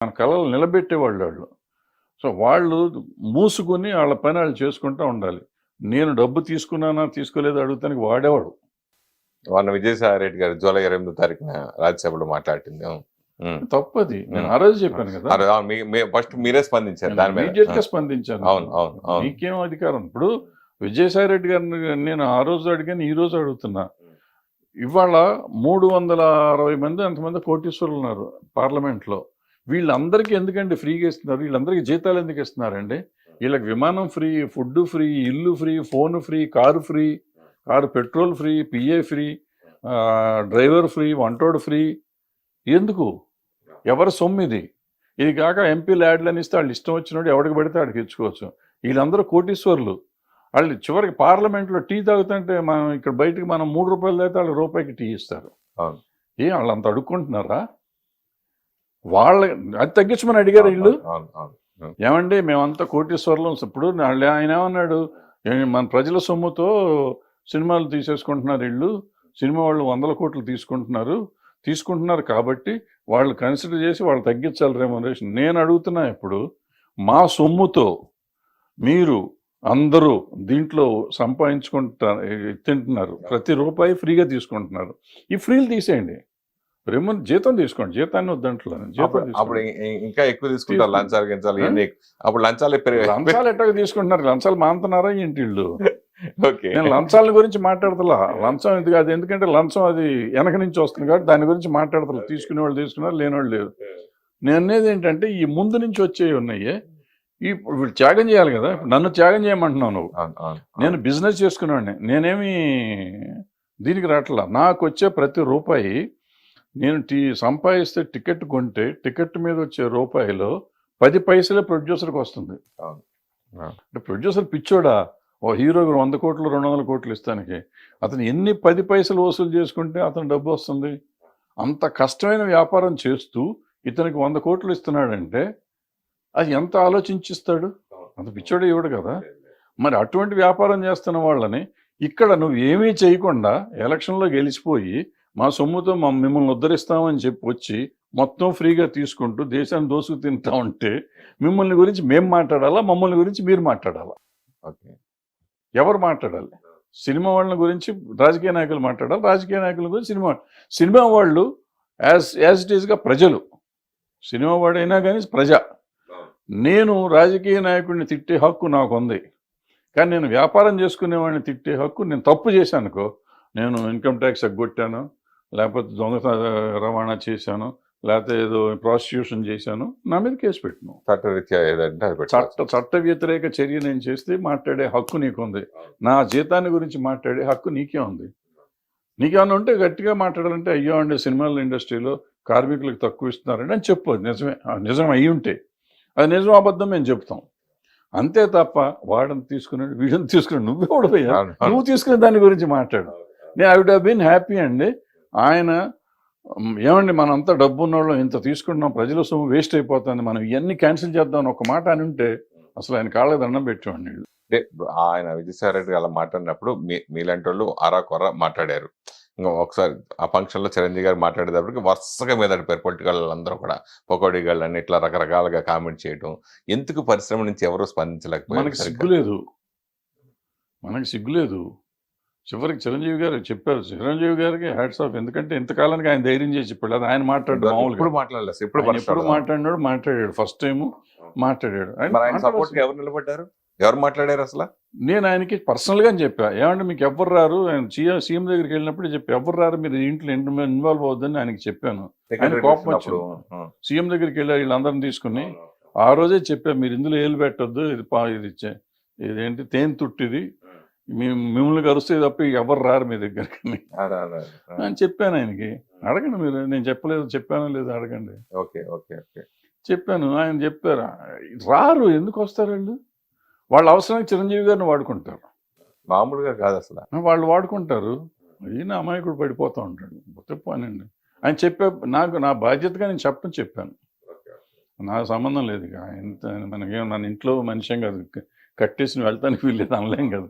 మన కళలు నిలబెట్టేవాళ్ళు వాళ్ళు. సో వాళ్ళు మూసుకొని వాళ్ళ పని వాళ్ళు చేసుకుంటూ ఉండాలి. నేను డబ్బు తీసుకున్నానా తీసుకోలేదా అడుగుతానికి వాడేవాడు. మొన్న విజయసాయి రెడ్డి గారు జూలై 28వ తారీఖున రాజ్యసభలో మాట్లాడింది. తప్పది. నేను ఆ రోజు చెప్పాను కదా. ఫస్ట్ మీరే స్పందించారు దాని మీద. ఇమీడియట్ గా స్పందించాను. అవును. మీకేం అధికారం? ఇప్పుడు విజయసాయి రెడ్డి గారిని నేను ఆ రోజు అడిగాను, ఈ రోజు అడుగుతున్నా. ఇవాళ 360 మంది అంతమంది కోటీశ్వరులు ఉన్నారు పార్లమెంట్లో. వీళ్ళందరికీ ఎందుకండి ఫ్రీగా ఇస్తున్నారు? వీళ్ళందరికీ జీతాలు ఎందుకు ఇస్తున్నారండి? వీళ్ళకి విమానం ఫ్రీ, ఫుడ్ ఫ్రీ, ఇల్లు free, phone free, car free, car petrol free, PA free, driver free, వంటోడు ఫ్రీ. ఎందుకు? ఎవరి సొమ్ము ఇది? ఇది కాక ఎంపీ ల్యాడ్లని ఇస్తే వాళ్ళు ఇష్టం వచ్చినట్టు ఎవరికి పడితే వాడికి ఇచ్చుకోవచ్చు. వీళ్ళందరూ కోటీశ్వరులు. వాళ్ళు చివరికి పార్లమెంట్లో టీ తాగుతుంటే మనం ఇక్కడ బయటకు మనం 3 రూపాయలు తాగితే వాళ్ళు రూపాయికి టీ ఇస్తారు. వాళ్ళు అంత అడుక్కుంటున్నారా? వాళ్ళ అది తగ్గించమని అడిగారు వీళ్ళు. ఏమండి మేమంతా కోటీశ్వరులు. ఇప్పుడు ఆయన ఏమన్నాడు, మన ప్రజల సొమ్ముతో సినిమాలు తీసేసుకుంటున్నారు వీళ్ళు, సినిమా వాళ్ళు 100 కోట్లు తీసుకుంటున్నారు కాబట్టి వాళ్ళు కన్సిడర్ చేసి వాళ్ళు తగ్గించాలి రెమ్యునరేషన్. నేను అడుగుతున్నా, ఇప్పుడు మా సొమ్ముతో మీరు అందరూ దీంట్లో తింటున్నారు, ప్రతి రూపాయి ఫ్రీగా తీసుకుంటున్నారు. ఈ ఫ్రీలు తీసేయండి, జీతం తీసుకోండి, జీతాన్ని వద్దంట్లో. అప్పుడు ఇంకా ఎక్కువ తీసుకుంటారు లంచాలు గించాలి. అప్పుడు లంచాలు ఎట్టగా తీసుకుంటున్నారు? లంచాలు మానుతున్నారా ఏంటి వీళ్ళు? నేను లంచాల గురించి మాట్లాడతలా. లంచం ఇది కాదు, ఎందుకంటే లంచం అది వెనక నుంచి వస్తుంది కాబట్టి దాని గురించి మాట్లాడతలా. తీసుకునే వాళ్ళు తీసుకున్నారు, లేనివాళ్ళు లేరు. నేను అనేది ఏంటంటే ఈ ముందు నుంచి వచ్చేవి ఉన్నాయి. ఇప్పుడు త్యాగం చేయాలి కదా. నన్ను త్యాగం చేయమంటున్నావు నువ్వు. నేను బిజినెస్ చేసుకునేవాడిని, నేనేమి దీనికి రావట్లా. నాకు వచ్చే ప్రతి రూపాయి నేను సంపాదిస్తే టికెట్ కొంటే టికెట్ మీద వచ్చే రూపాయిలో 10 పైసలే ప్రొడ్యూసర్కి వస్తుంది. అంటే ప్రొడ్యూసర్ పిచ్చోడా? ఓ హీరోకి 100 కోట్లు 200 కోట్లు ఇస్తానికి అతను ఎన్ని 10 పైసలు వసూలు చేసుకుంటే అతను డబ్బు వస్తుంది? అంత కష్టమైన వ్యాపారం చేస్తూ ఇతనికి 100 కోట్లు ఇస్తున్నాడంటే అది ఎంత ఆలోచించిస్తాడు? అంత పిచ్చోడే ఇవ్వడు కదా. మరి అటువంటి వ్యాపారం చేస్తున్న వాళ్ళని ఇక్కడ నువ్వు ఏమీ చేయకుండా ఎలక్షన్లో గెలిచిపోయి మా సొమ్ముతో మిమ్మల్ని ఉద్ధరిస్తామని చెప్పి వచ్చి మొత్తం ఫ్రీగా తీసుకుంటూ దేశాన్ని దోసుకు తింటా ఉంటే మిమ్మల్ని గురించి మేము మాట్లాడాలా, మమ్మల్ని గురించి మీరు మాట్లాడాలా? ఎవరు మాట్లాడాలి? సినిమా వాళ్ళ గురించి రాజకీయ నాయకులు మాట్లాడాలి, రాజకీయ నాయకుల గురించి సినిమా వాళ్ళు యాజ్ ఇట్ ఈస్గా ప్రజలు. సినిమా వాడైనా కానీ ప్రజ. నేను రాజకీయ నాయకుడిని తిట్టే హక్కు నాకు ఉంది, కానీ నేను వ్యాపారం చేసుకునేవాడిని తిట్టే హక్కు, నేను తప్పు చేశానుకో, నేను ఇన్కమ్ ట్యాక్స్ ఎగ్గొట్టాను, లేకపోతే దొంగ రవాణా చేశాను, లేకపోతే ఏదో ప్రాసిక్యూషన్ చేశాను, నా మీద కేసు పెట్టను. చట్ట వ్యతిరేక చర్య నేను చేస్తే మాట్లాడే హక్కు నీకుంది. నా జీతాన్ని గురించి మాట్లాడే హక్కు నీకే ఉంది. నీకేమన్నా ఉంటే గట్టిగా మాట్లాడాలంటే, అయ్యో అండి సినిమాల ఇండస్ట్రీలో కార్మికులకు తక్కువ ఇస్తున్నారండి అని చెప్పు. నిజం అయ్యి ఉంటే అది నిజం అబద్ధం మేము చెప్తాం. అంతే తప్ప వాడని తీసుకున్నాడు వీడిని తీసుకున్నాడు నువ్వే ఓడిపోయా, నువ్వు తీసుకునే దాని గురించి మాట్లాడు. నేను I would have been happy అండి. ఆయన ఏమండి మనంతా డబ్బు ఉన్నవాళ్ళు ఇంత తీసుకుంటున్నాం, ప్రజల సొమ్ము వేస్ట్ అయిపోతుంది, మనం ఇవన్నీ క్యాన్సిల్ చేద్దాం అని ఒక మాట అని ఉంటే అసలు ఆయన కాళ్ళకి దండం పెట్టేవాడిని. అంటే ఆయన విజయసాయి రెడ్డి అలా మాట్లాడినప్పుడు మీలాంటి వాళ్ళు అరా కొర్ర మాట్లాడారు. ఇంకా ఒకసారి ఆ ఫంక్షన్లో చిరంజీవి గారు మాట్లాడేటప్పటికి వరుసగా మీద పడిపోయారు పొలిటికల్ అందరూ కూడా. పొకోడి గాళ్ళు అని ఇట్లా రకరకాలుగా కామెంట్ చేయడం. ఎందుకు పరిశ్రమ నుంచి ఎవరు స్పందించలేకపోయారు? మనకి సిగ్గులేదు. చివరికి చిరంజీవి గారు చెప్పారు, చిరంజీవి గారికి హ్యాట్స్ ఆఫ్. ఎందుకంటే ఇంతకాలానికి ఆయన ధైర్యం చేసి చెప్పాడు. అది ఆయన మాట్లాడు మామూలుగా మాట్లాడాడు. ఫస్ట్ టైం మాట్లాడాడు. ఎవరు నిలబడ్డారు, ఎవరు మాట్లాడారు అసలు? నేను ఆయనకి పర్సనల్గా చెప్పా, ఏమంటే మీకు ఎవరు రారు, ఆయన సీఎం దగ్గరికి వెళ్ళినప్పుడు చెప్పి ఎవరు రారు మీరు ఇంట్లో ఇన్వాల్వ్ అవుద్దని ఆయనకి చెప్పాను. ఆయన కోపం వచ్చింది. సీఎం దగ్గరికి వెళ్ళారు వీళ్ళందరిని తీసుకుని. ఆ రోజే చెప్పా, మీరు ఇందులో ఏలు పెట్టొద్దు, ఇదేంటి తేనె తుట్టిది, మిమ్మల్ని కరుస్తే తప్ప ఎవరు రారు మీ దగ్గరికి అని చెప్పాను ఆయనకి. అడగండి మీరు, నేను చెప్పానో లేదు అడగండి. చెప్పాను. ఆయన చెప్పారు రారు. ఎందుకు వస్తారు వాళ్ళు? వాళ్ళ అవసరానికి చిరంజీవి గారిని వాడుకుంటారు, మామూలుగా కాదు అసలు. వాళ్ళు వాడుకుంటారు. ఈయన అమాయకుడు పడిపోతూ ఉంటాడు. చెప్పానండి ఆయన నాకు నా బాధ్యతగా నేను చెప్పాను. నాకు సంబంధం లేదు ఇక మనకేం, నన్ను ఇంట్లో మనిషి కాదు, కట్టేసి వెళ్తానికి వీల్లేదు అనలేం కదా.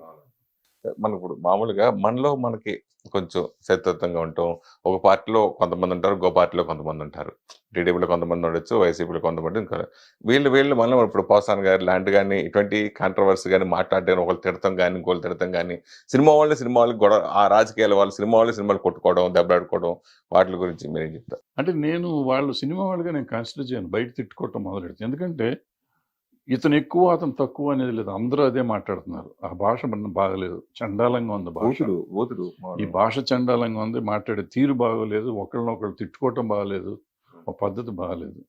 మనకు ఇప్పుడు మామూలుగా మనలో మనకి కొంచెం శత్రుత్వంగా ఉంటాం. ఒక పార్టీలో కొంతమంది ఉంటారు. ఇంకో పార్టీలో కొంతమంది ఉంటారు. టీడీపీలో కొంతమంది ఉండొచ్చు. వైసీపీలో కొంతమంది ఇంకా వీళ్ళు మనలో ఇప్పుడు పోసాని గారు లాంటి గాని ఇటువంటి కాంట్రవర్సీ గాని మాట్లాడడం ఒకళ్ళు తిడతాం గాని, ఇంకోళ్ళు తిడతాం గాని సినిమా వాళ్ళకి గొడవ ఆ రాజకీయాల వాళ్ళు సినిమాలు కొట్టుకోవడం, దెబ్బలాడుకోవడం వాటి గురించి మీరేం చెప్తారు? అంటే నేను వాళ్ళు సినిమా వాళ్ళుగా నేను కన్సిడర్ చేయను. బయట తిట్టుకోవటం మొదలెడితే. ఎందుకంటే ఇతను ఎక్కువ, అతను తక్కువ అనేది లేదు. అందరూ అదే మాట్లాడుతున్నారు. ఆ భాష మన బాగలేదు. చండాలంగా ఉంది భాష. ఓతుడు ఈ భాష చండాలంగా ఉంది. మాట్లాడే తీరు బాగోలేదు. ఒకళ్ళనొకళ్ళు తిట్టుకోవటం బాగలేదు. ఒక పద్ధతి బాగలేదు.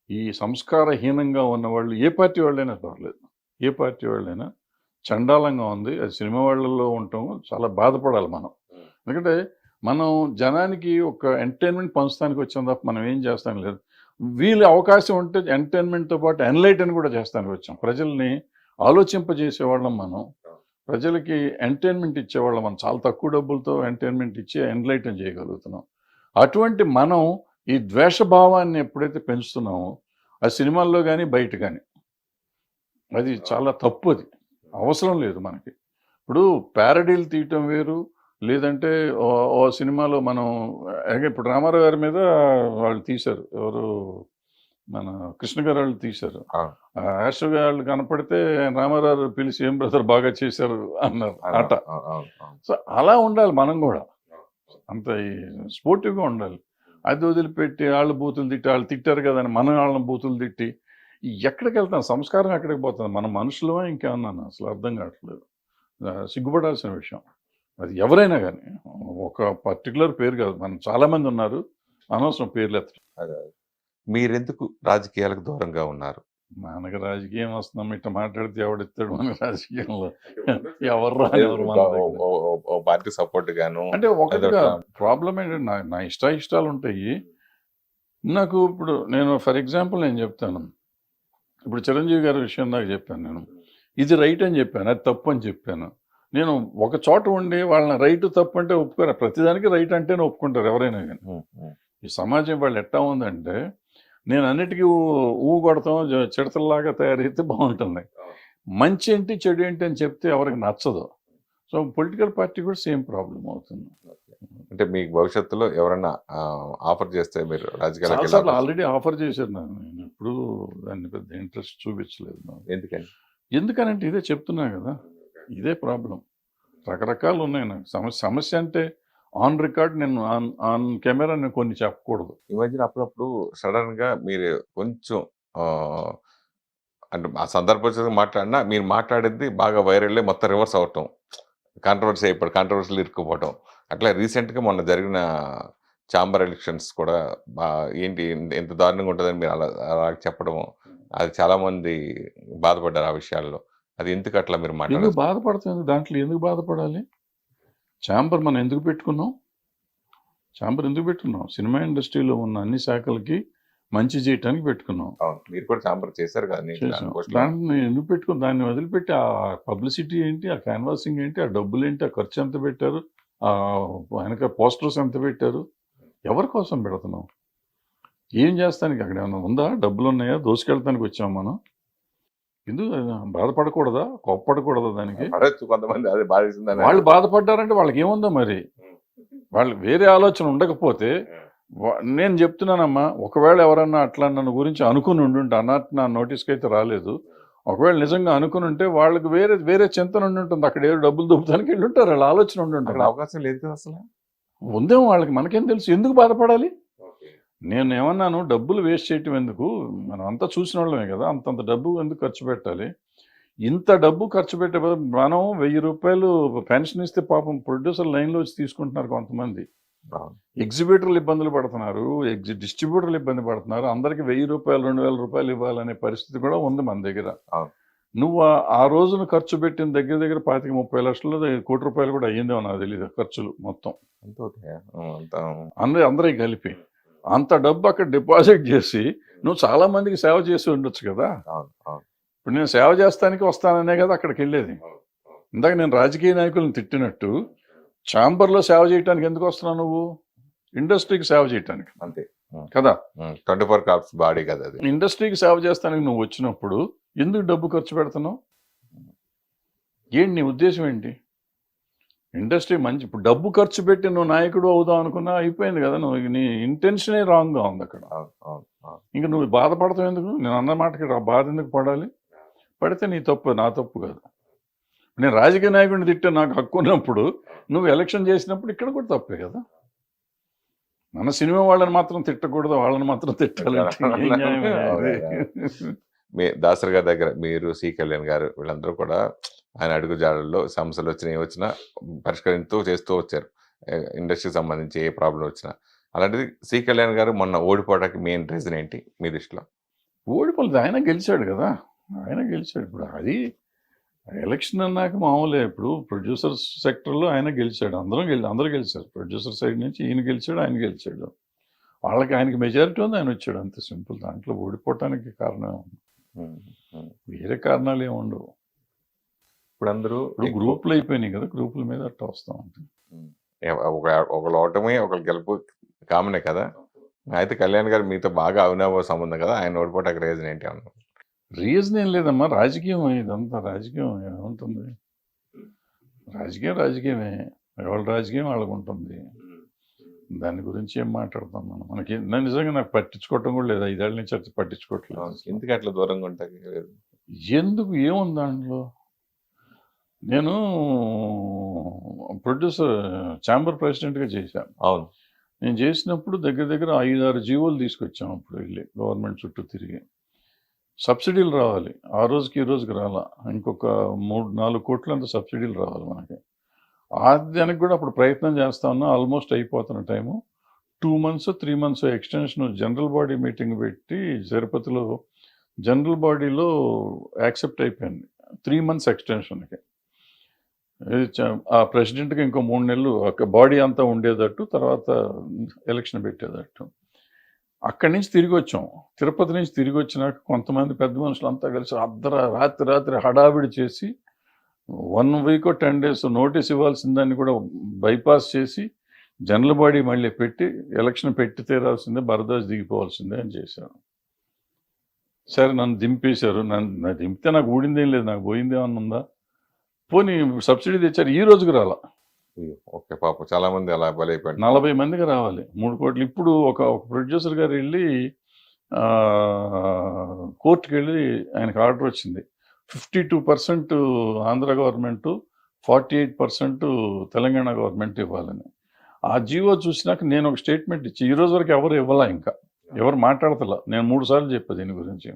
ఈ సంస్కారహీనంగా ఉన్నవాళ్ళు ఏ పార్టీ వాళ్ళైనా పర్లేదు. ఏ పార్టీ వాళ్ళైనా చండాలంగా ఉంది. అది సినిమా వాళ్ళలో ఉండటం చాలా బాధపడాలి మనం. ఎందుకంటే మనం జనానికి ఒక ఎంటర్టైన్మెంట్ పంచడానికి వచ్చాం తప్ప మనం ఏం చేస్తాం లేదు. వీళ్ళు అవకాశం ఉంటే ఎంటర్టైన్మెంట్తో పాటు ఎన్లైటన్ కూడా చేస్తానికి వచ్చాం. ప్రజల్ని ఆలోచింపజేసేవాళ్ళం మనం. ప్రజలకి ఎంటర్టైన్మెంట్ ఇచ్చేవాళ్ళం మనం. చాలా తక్కువ డబ్బులతో ఎంటర్టైన్మెంట్ ఇచ్చి ఎన్లైటన్ చేయగలుగుతున్నాం. అటువంటి మనం ఈ ద్వేషభావాన్ని ఎప్పుడైతే పెంచుతున్నామో ఆ సినిమాల్లో కానీ బయట కానీ అది చాలా తప్పు. అది అవసరం లేదు మనకి. ఇప్పుడు ప్యారడీలు తీయటం వేరు, లేదంటే ఓ సినిమాలో మనం ఇప్పుడు రామారావు గారి మీద వాళ్ళు తీశారు. ఎవరు మన కృష్ణ గారు వాళ్ళు తీశారు. యాస్టర్ వాళ్ళు కనపడితే రామారావు పిలిచి ఏం బ్రదర్ బాగా చేశారు అన్నారు ఆట. సో అలా ఉండాలి మనం కూడా. అంత స్పోర్టివ్గా ఉండాలి. అది వదిలిపెట్టి వాళ్ళు బూతులు తిట్టి వాళ్ళు తిట్టారు కదా అని మనం వాళ్ళని బూతులు తిట్టి ఎక్కడికి వెళ్తాం? సంస్కారం ఎక్కడికి పోతుంది? మనం మనుషులమా ఇంకేమన్నా? అసలు అర్థం కావట్లేదు. సిగ్గుపడాల్సిన విషయం. అది ఎవరైనా కానీ ఒక పర్టికులర్ పేరు కాదు. మనం చాలామంది ఉన్నారు. అనవసరం పేర్లు ఎత్తడం. మీరెందుకు రాజకీయాలకు దూరంగా ఉన్నారు? మనకు రాజకీయం వస్తున్నాం ఇట్లా మాట్లాడితే ఎవడిస్తాడు మన రాజకీయంలో? ఎవరు పార్టీ సపోర్ట్ గాను అంటే ఒకటిగా ప్రాబ్లం ఏంటంటే నా ఇష్టాలు ఉంటాయి నాకు. ఇప్పుడు నేను ఫర్ ఎగ్జాంపుల్ నేను చెప్తాను. ఇప్పుడు చిరంజీవి గారి విషయం నాకు చెప్పాను. నేను ఇది రైట్ అని చెప్పాను, అది తప్పు అని చెప్పాను. నేను ఒక చోట ఉండి వాళ్ళని రైట్ తప్పు అంటే ఒప్పుకోరు. ప్రతిదానికి రైట్ అంటేనే ఒప్పుకుంటారు ఎవరైనా కానీ. ఈ సమాజం వాళ్ళు ఎట్టా ఉందంటే నేను అన్నిటికీ ఊ కొడతాం చిడతల్లాగా తయారైతే బాగుంటుంది. మంచి ఏంటి చెడు ఏంటి అని చెప్తే ఎవరికి నచ్చదు. సో పొలిటికల్ పార్టీ కూడా సేమ్ ప్రాబ్లం అవుతుంది. అంటే మీకు భవిష్యత్తులో ఎవరైనా ఆఫర్ చేస్తే మీరు రాజకీయాలకు చాలాసార్లు ఆల్రెడీ ఆఫర్ చేశారు నాకు. నేను ఎప్పుడు దాన్ని పెద్ద ఇంట్రెస్ట్ చూపించలేదు. ఎందుకనంటే ఇదే చెప్తున్నా కదా, ఇదే ప్రాబ్లం. రకరకాలు ఉన్నాయి నాకు. సమస్య అంటే ఆన్ రికార్డ్ నేను ఆన్ కెమెరా నేను కొన్ని చెప్పకూడదు. ఈ మధ్యన అప్పుడప్పుడు సడన్ గా మీరు కొంచెం అంటే ఆ సందర్భం మాట్లాడినా మీరు మాట్లాడేది బాగా వైరల్ మొత్తం రివర్స్ అవటం, కాంట్రవర్సీ అయిపోవడం, కాంట్రవర్సీలు ఇరుక్కుపోవటం. అట్లా రీసెంట్గా మొన్న జరిగిన ఛాంబర్ ఎలక్షన్స్ కూడా ఏంటి ఎంత దారుణంగా ఉంటుందని మీరు అలా చెప్పడం, అది చాలా మంది బాధపడ్డారు ఆ విషయాల్లో. అది ఎందుకు అట్లా మీరు ఎందుకు బాధపడుతుంది? దాంట్లో ఎందుకు బాధపడాలి? ఛాంబర్ మనం ఎందుకు పెట్టుకున్నాం? ఛాంబర్ ఎందుకు పెట్టుకున్నాం? సినిమా ఇండస్ట్రీలో ఉన్న అన్ని శాఖలకి మంచి చేయటానికి పెట్టుకున్నాం. మీరు కూడా ఛాంబర్ చేశారు కదా. దాన్ని ఎందుకు పెట్టుకున్నాం? దాన్ని వదిలిపెట్టి ఆ పబ్లిసిటీ ఏంటి, ఆ క్యాన్వాసింగ్ ఏంటి, ఆ డబ్బులు ఏంటి, ఆ ఖర్చు ఎంత పెట్టారు, ఆ వెనక పోస్టర్స్ ఎంత పెట్టారు, ఎవరి కోసం పెడుతున్నాం? ఏం చేస్తానికి అక్కడ ఏమైనా ఉందా? డబ్బులు ఉన్నాయా? దోసుకెళ్తానికి వచ్చాం మనం. ఎందుకు బాధపడకూడదా? కోప్పడకూడదా? దానికి కొంతమంది అదే బాధిస్తుందని వాళ్ళు బాధపడ్డారంటే వాళ్ళకి ఏముందో మరి. వాళ్ళు వేరే ఆలోచన ఉండకపోతే నేను చెప్తున్నానమ్మా, ఒకవేళ ఎవరన్నా అట్లా నన్ను గురించి అనుకుని ఉండుంటే, అన్నట్టు నా నోటీస్కి అయితే రాలేదు. ఒకవేళ నిజంగా అనుకుని ఉంటే వాళ్ళకి వేరే చింతన ఉండి ఉంటుంది. అక్కడ ఏదో డబ్బులు దొబ్బుతానికి వెళ్ళి ఉంటారు. వాళ్ళ ఆలోచన ఉండి ఉంటారు. అవకాశం లేదు కదా అసలు. ఉందేమో వాళ్ళకి, మనకేం తెలుసు? ఎందుకు బాధపడాలి? నేను ఏమన్నాను, డబ్బులు వేస్ట్ చేయటం ఎందుకు? మనం అంతా చూసిన వాళ్ళమే కదా. అంతంత డబ్బు ఎందుకు ఖర్చు పెట్టాలి? ఇంత డబ్బు ఖర్చు పెట్టే బదులు మనం 1000 రూపాయలు పెన్షన్ ఇస్తే పాపం ప్రొడ్యూసర్ లైన్లో వచ్చి తీసుకుంటున్నారు కొంతమంది. ఎగ్జిబిటర్లు ఇబ్బందులు పడుతున్నారు, డిస్ట్రిబ్యూటర్లు ఇబ్బంది పడుతున్నారు. అందరికి 1000 రూపాయలు 2000 రూపాయలు ఇవ్వాలనే పరిస్థితి కూడా ఉంది మన దగ్గర. నువ్వు ఆ రోజున ఖర్చు పెట్టిన దగ్గర 25-30 లక్షలు, 1 కోటి రూపాయలు కూడా అయ్యిందేమో నాకు తెలియదు ఖర్చులు మొత్తం అందరికి కలిపి. అంత డబ్బు అక్కడ డిపాజిట్ చేసి నువ్వు చాలా మందికి సేవ చేసి ఉండొచ్చు కదా. ఇప్పుడు నేను సేవ చేస్తానికి వస్తాననే కదా అక్కడికి వెళ్ళేది. ఇందాక నేను రాజకీయ నాయకులను తిట్టినట్టు ఛాంబర్లో సేవ చేయడానికి ఎందుకు వస్తున్నావు? నువ్వు ఇండస్ట్రీకి సేవ చేయటానికి అంతే కదా. 24 క్రాఫ్ట్స్ బాడీ కదా. ఇండస్ట్రీకి సేవ చేస్తానికి నువ్వు వచ్చినప్పుడు ఎందుకు డబ్బు ఖర్చు పెడుతున్నావు? ఏంటి నీ ఉద్దేశం ఏంటి? ఇండస్ట్రీ మంచి ఇప్పుడు డబ్బు ఖర్చు పెట్టి నువ్వు నాయకుడు అవుదాం అనుకున్నా అయిపోయింది కదా, నువ్వు నీ ఇంటెన్షనే రాంగ్గా ఉంది అక్కడ. అవును అవును అవును ఇంక నువ్వు బాధపడతావు ఎందుకు? నేను అన్న మాటకి ఆ బాధ ఎందుకు పడాలి? పడితే నీ తప్పు, నా తప్పు కాదు. నేను రాజకీయ నాయకుడిని తిట్టే నాకు హక్కు ఉన్నప్పుడు నువ్వు ఎలక్షన్ చేసినప్పుడు ఇక్కడ కూడా తప్పే కదా. మన సినిమా వాళ్ళని మాత్రం తిట్టకూడదు, వాళ్ళని మాత్రం తిట్టాలంటే ఏం న్యాయమే ఇది? మీ దాసరి గారి దగ్గర మీరు, సి కళ్యాణ్ గారు వీళ్ళందరూ కూడా ఆయన అడుగుజాడల్లో సమస్యలు వచ్చినా ఏ వచ్చినా పరిష్కరిస్తూ చేస్తూ వచ్చారు. ఇండస్ట్రీకి సంబంధించి ఏ ప్రాబ్లం వచ్చినా. అలాంటిది సి కళ్యాణ్ గారు మొన్న ఓడిపోవడానికి మెయిన్ రీజన్ ఏంటి మీ దృష్టిలో? ఓడిపోలేదు, ఆయన గెలిచాడు కదా, ఆయన గెలిచాడు. ఇప్పుడు అది ఎలక్షన్ అన్నాక మామూలే. ఇప్పుడు ప్రొడ్యూసర్స్ సెక్టర్లో ఆయన గెలిచాడు, అందరూ గెలిచారు. ప్రొడ్యూసర్ సైడ్ నుంచి ఈయన గెలిచాడు, ఆయన గెలిచాడు. వాళ్ళకి ఆయనకి మెజారిటీ ఉంది, ఆయన వచ్చాడు, అంతే సింపుల్. దాంట్లో ఓడిపోవటానికి కారణం వేరే కారణాలు ఏమి ఉండవు. ఇప్పుడు అందరూ ఇప్పుడు గ్రూపులు అయిపోయినాయి కదా, గ్రూపుల మీద అట్లా వస్తూ ఉంటాయి. ఒకళ్ళు ఓటమి ఒకళ్ళు గెలుపు కామనే కదా. అయితే కళ్యాణ్ గారు మీతో బాగా అవినాభావ సంబంధం కదా, ఆయన ఓడిపోవటానికి రీజన్ ఏంటి అన్నారు? రీజన్ ఏం లేదమ్మా, రాజకీయం ఇదంతా. రాజకీయం ఏముంటుంది? రాజకీయమే, ఎవరి రాజకీయం వాళ్ళకు ఉంటుంది. దాని గురించి ఏం మాట్లాడతాం మనం? మనకి నిజంగా నాకు పట్టించుకోవటం కూడా లేదు, 5 ఏళ్ళ నుంచి అట్లా పట్టించుకోవట్లేదు. ఎందుకు అట్లా దూరంగా ఉంటాయి? ఎందుకు, ఏముంది దాంట్లో? నేను ప్రొడ్యూసర్ ఛాంబర్ ప్రెసిడెంట్గా చేశాను. అవును, నేను చేసినప్పుడు దగ్గర దగ్గర 5-6 జీవోలు తీసుకొచ్చాం. అప్పుడు వెళ్ళి గవర్నమెంట్ చుట్టూ తిరిగి సబ్సిడీలు రావాలి, ఆ రోజుకి ఈ రోజుకి రాలా. ఇంకొక 3-4 కోట్ల అంత సబ్సిడీలు రావాలి మనకి. దానికి కూడా అప్పుడు ప్రయత్నం చేస్తా ఉన్నా. ఆల్మోస్ట్ అయిపోతున్న time. 2 months 3 months extension general body meeting పెట్టి తిరుపతిలో జనరల్ బాడీలో యాక్సెప్ట్ అయిపోయింది 3 months ఎక్స్టెన్షన్కి. ఆ ప్రెసిడెంట్కి ఇంకో 3 నెలలు బాడీ అంతా ఉండేటట్టు, తర్వాత ఎలక్షన్ పెట్టేటట్టు. అక్కడి నుంచి తిరిగి వచ్చాం. తిరుపతి నుంచి తిరిగి వచ్చినాక కొంతమంది పెద్ద మనుషులు అంతా కలిసి రాత్రి హడావిడి చేసి 1 week or 10 days నోటీస్ ఇవ్వాల్సిన దాన్ని కూడా బైపాస్ చేసి జనరల్ బాడీ మళ్ళీ పెట్టి ఎలక్షన్ పెట్టి తీరాల్సిందే, బరదాస్ దిగిపోవాల్సిందే అని చేశారు. సరే, నన్ను దింపేశారు. నన్ను దింపితే నాకు ఊడిందేం లేదు, నాకు పోయిందేమన్నా ఉందా? పోనీ సబ్సిడీ తెచ్చారు, ఈ రోజుకి రాలా. ఓకే, పాపం చాలా మంది అలా బలైపోయారు. 40 మందికి రావాలి 3 కోట్లు. ఇప్పుడు ఒక ప్రొడ్యూసర్ గారు వెళ్ళి కోర్టుకి వెళ్ళి ఆయనకు ఆర్డర్ వచ్చింది, 52% ఆంధ్ర గవర్నమెంట్, 48% తెలంగాణ గవర్నమెంట్ ఇవ్వాలని. ఆ జీవో చూసినాక నేను ఒక స్టేట్మెంట్ ఇచ్చి, ఈ రోజు వరకు ఎవరు ఇవ్వాలా, ఇంకా ఎవరు మాట్లాడతలా. నేను 3 సార్లు చెప్పాను దీని గురించి.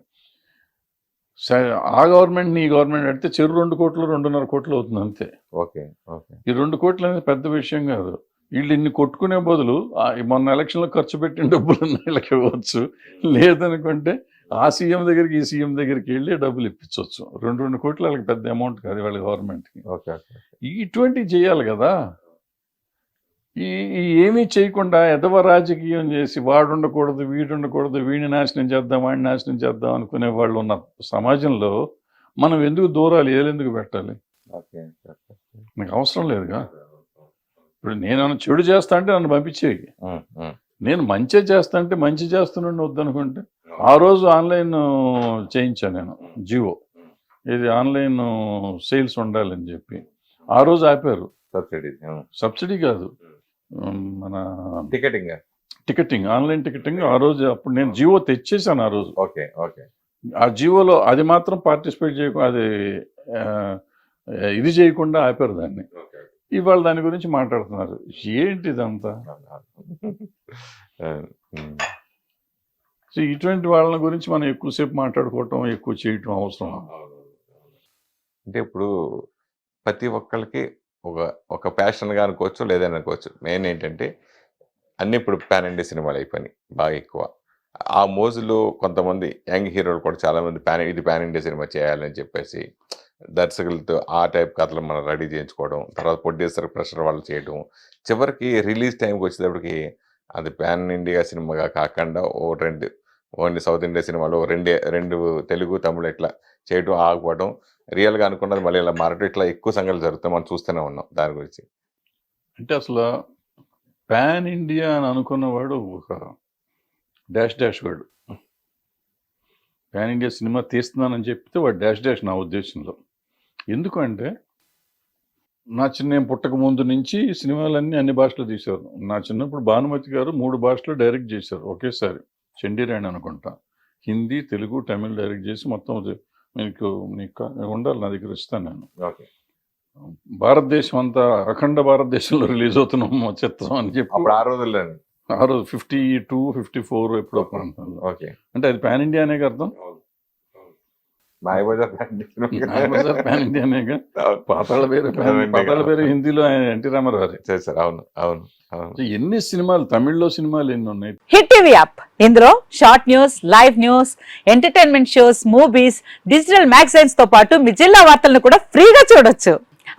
ఆ గవర్నమెంట్ ఈ గవర్నమెంట్ అంటే చెరు 2 కోట్లు 2.5 కోట్లు అవుతుంది అంతే. ఓకే ఓకే, ఈ 2 కోట్లు అనేది పెద్ద విషయం కాదు. వీళ్ళు ఇన్ని కొట్టుకునే బదులు మొన్న ఎలక్షన్లో ఖర్చు పెట్టిన డబ్బులు వీళ్ళకి ఇవ్వచ్చు, లేదనుకుంటే ఆ సీఎం దగ్గరికి ఈ సీఎం దగ్గరికి వెళ్ళి డబ్బులు ఇప్పించవచ్చు. 2 కోట్లు వాళ్ళకి పెద్ద అమౌంట్ కాదు వాళ్ళ గవర్నమెంట్కి. ఓకే, ఇటువంటివి చేయాలి కదా. ఏమీ చేయకుండా ఎదవ రాజకీయం చేసి వాడు ఉండకూడదు, వీడు ఉండకూడదు, వీడిని నాశనం చేద్దాం, వాడిని నాశనం చేద్దాం అనుకునే వాళ్ళు ఉన్న సమాజంలో మనం ఎందుకు దూరాలు ఏలెందుకు పెట్టాలి? నాకు అవసరం లేదుగా. ఇప్పుడు నేను చెడు చేస్తా అంటే నన్ను పంపించేయి, నేను మంచి చేస్తా అంటే మంచి చేస్తున్నాను వద్దనుకుంటే. ఆ రోజు ఆన్లైన్ చేయించాను నేను జియో, ఇది ఆన్లైన్ సేల్స్ ఉండాలని చెప్పి. ఆ రోజు ఆపారు. సబ్సిడీ కాదు, మన టికెటింగ్, ఆన్లైన్ టికెటింగ్. ఆ రోజు అప్పుడు నేను జియో తెచ్చేసాను ఆ రోజు. ఓకే ఓకే, ఆ జియోలో అది మాత్రం పార్టిసిపేట్ చేయకుండా, అది ఇది చేయకుండా ఆపారు దాన్ని. ఇవాళ దాని గురించి మాట్లాడుతున్నారు. ఏంటి ఇదంతా? సో ఇటువంటి వాళ్ళ గురించి మనం ఎక్కువసేపు మాట్లాడుకోవటం, ఎక్కువ చేయటం అవసరం. అంటే ఇప్పుడు ప్రతి ఒక్కరికి ఒక ప్యాషన్గా అనుకోవచ్చు, లేదని అనుకోవచ్చు. మెయిన్ ఏంటంటే అన్నీ ఇప్పుడు పాన్ ఇండియా సినిమాలు అయిపోయినాయి బాగా ఎక్కువ. ఆ మోజులో కొంతమంది యంగ్ హీరోలు కూడా చాలామంది ఇది పాన్ ఇండియా సినిమా చేయాలని చెప్పేసి దర్శకులతో ఆ టైప్ కథలు మనం రెడీ చేయించుకోవడం, తర్వాత ప్రొడ్యూసర్ ప్రెషర్ వాళ్ళు చేయడం, చివరికి రిలీజ్ టైంకి వచ్చేటప్పటికి అది పాన్ ఇండియా సినిమాగా కాకుండా ఓన్లీ సౌత్ ఇండియా సినిమాలో రెండు తెలుగు తమిళ ఇట్లా చేయడం ఆగిపోవడం, రియల్గా అనుకున్నది మళ్ళీ ఇలా మారటం, ఇట్లా ఎక్కువ సంఘటనలు జరుగుతాయి. మనం చూస్తూనే ఉన్నాం దాని గురించి. అంటే అసలు పాన్ ఇండియా అని అనుకున్నవాడు ఒక డాష్ వాడు. పాన్ ఇండియా సినిమా తీస్తున్నానని చెప్తే వాడు డాష్ నా ఉద్దేశంలో. ఎందుకంటే నేను పుట్టక ముందు నుంచి సినిమాలన్నీ అన్ని భాషలో తీశారు. నా చిన్నప్పుడు భానుమతి గారు 3 భాషలో డైరెక్ట్ చేశారు ఒకేసారి. చండీరాణి అనుకుంటా. హిందీ, తెలుగు, తమిళ్ డైరెక్ట్ చేసి మొత్తం అది నీకు ఉండాలి, నా దగ్గర ఇస్తాను నేను. ఓకే. భారతదేశం అంతా అఖండ భారతదేశంలో రిలీజ్ అవుతున్నాం మా చిత్రం అని చెప్పి అప్పుడు ఆ రోజుల్లో ఆ రోజు 52, 54 ఎప్పుడో ప్రాంతంలో. ఓకే. అంటే అది పాన్ ఇండియా అనే అర్థం. మాయబజార్ పాన్ ఇండియా అనేగా. పాతాళ పేరు హిందీలో ఎన్టీ రామారావు చేశారు. అవును అవును అవును. ఎన్ని సినిమాలు, తమిళ్లో సినిమాలు ఎన్ని ఉన్నాయి. హిట్ టీవీ యాప్, ఇందులో short news, live news, entertainment shows, movies, digital magazines తో పాటు మీ జిల్లా వార్తలను కూడా ఫ్రీగా చూడొచ్చు.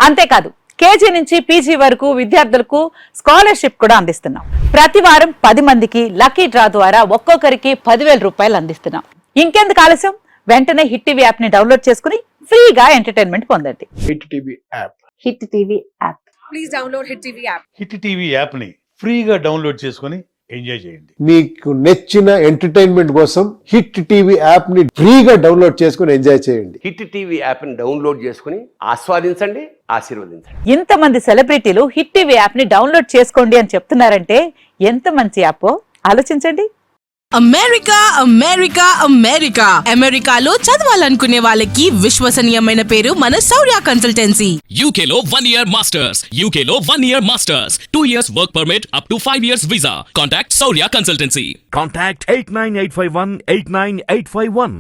అంతేకాదు కేజీ నుంచి పీజీ వరకు విద్యార్థులకు స్కాలర్షిప్ కూడా అందిస్తున్నాం. ప్రతి వారం 10 మందికి లక్కీ డ్రా ద్వారా ఒక్కొక్కరికి 10,000 రూపాయలు అందిస్తున్నాం. ఇంకెందుకు ఆలస్యం, వెంటనే హిట్ టీవీ యాప్ ని డౌన్లోడ్ చేసుకుని ఫ్రీగా ఎంటర్టైన్మెంట్ పొందండి. Hit TV app. Hit TV app. Please download Hit TV app. Hit TV యాప్ని ఫ్రీగా డౌన్లోడ్ చేసుకొని ఎంజాయ్ చేయండి. మీకు నచ్చిన ఎంటర్టైన్మెంట్ కోసం హిట్ టీవీ యాప్ ని ఫ్రీగా డౌన్లోడ్ చేసుకుని ఎంజాయ్ చేయండి. హిట్ టీవీ యాప్ని డౌన్లోడ్ చేసుకుని ఆస్వాదించండి, ఆశీర్వదించండి. ఇంతమంది సెలబ్రిటీలు హిట్ టీవీ యాప్ ని డౌన్లోడ్ చేసుకోండి అని చెప్తున్నారంటే ఎంత మంచి యాప్ ఆలోచించండి. అమెరికా అమెరికా అమెరికా అమెరికాలో చదవాలనుకునే వాళ్ళకి విశ్వసనీయమైన పేరు మన శౌర్య కన్సల్టెన్సీ. UK లో 1 year masters. UK లో 1 year masters. 2 years work permit up to 5 years visa. Contact Saurya Consultancy. Contact 89851 89851.